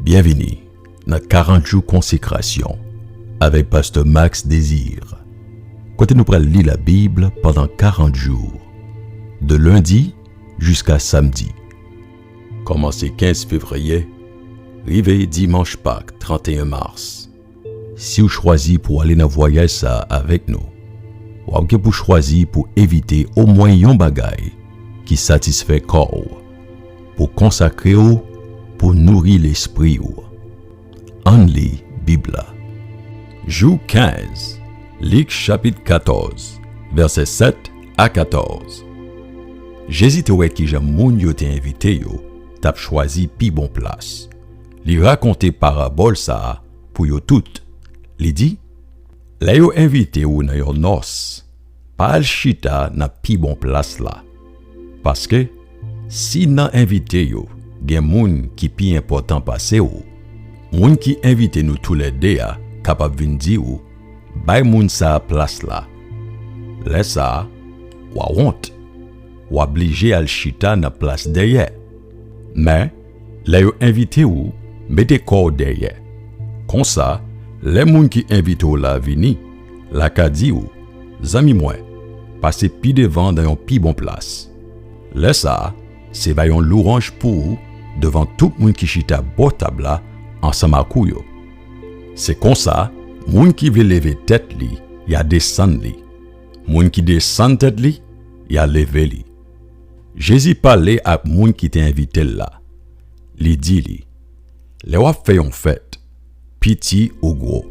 Bienvenue dans 40 jours consécration avec Pasteur Max Désir. Côté nous prenons lire la Bible pendant 40 jours, de lundi jusqu'à samedi. Commencez 15 février, arrivé dimanche Pâques 31 mars. Si vous choisissez pour aller dans le voyage ça avec nous, ou que vous choisissez pour éviter au moins un bagage qui satisfait corps, pour consacrer ou pour nourrir l'esprit ou. En lit Bible. Jour 15, Luc chapitre 14, versets 7 à 14. Jésus te wè ki jan moun yo te invité yo, tap choisi pi bon place. Li raconte parabole ça pour yo tout. Li di, la yo invité ou nan yo nos, pa al chita na pi bon place la. Parce que si nan invité yo, gen moun ki pi important pase ou, moun ki invite nou tous les deux a kapab vin di ou, bay moun sa place la. Le sa, wa honte, ou obligé al chita na place derrière. Mais, le yo invite ou, mette corps derrière. Kon sa, le moun ki invite ou la vini, la ka di ou, zami mwen, passe pi devant dans yon pi bon place. Le sa, se bayon lourange pou ou, devant tout moun ki chita bo tabla ensemble à yo. C'est comme ça, moun qui veut lever tête li, y a descend li. Moun qui descend tête li, y a lever li. Jésus parlait à moun qui t'a invité là. Li dit li, le wap fait yon fête, petit ou gros.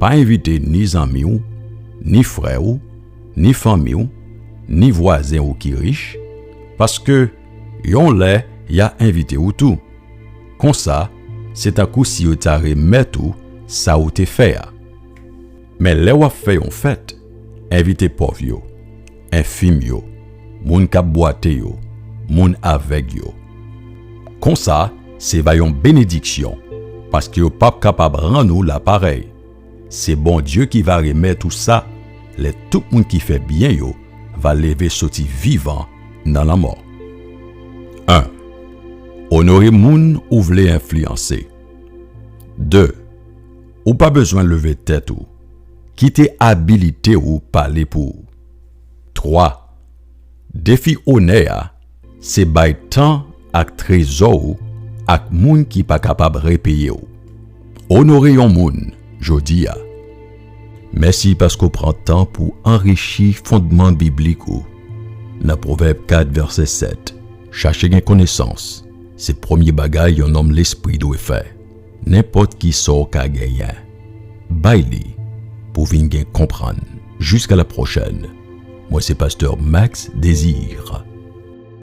Pas inviter ni amis ou, ni frère ou, ni famille ou, ni voisin ou qui riche, parce que yon lè y a invité ou tout. Comme ça, c'est à coup si yo ta remet ou, ça ou te fait. Mais le wap fait yon fête, invité pauvre yo, infime yo, moun kap boite yo, moun aveg yo. Comme ça, c'est bayon bénédiction, parce que yo pap capable rendre nous la pareil. C'est bon Dieu qui va remettre tout ça, les tout moun qui fait bien yo, va lever sorti vivant dans la mort. 1. Honorer moun ou vle influencer. 2. Ou pas besoin lever tête ou. Quitter habilité ou parler pour. 3. Défi honneur, c'est bay temps ak trésor ou ak moun qui pas capable repayer ou. Honorer yon moun, jodi a. Merci parce qu'on prend temps pour enrichir fondement biblique ou. Dans Proverbe 4 verset 7. Cherchez une connaissance. C'est premier bagay yon homme l'esprit doit faire. N'importe qui sort ka gagner. Baili pour venir comprendre. Jusqu'à la prochaine. Moi c'est Pasteur Max Désir.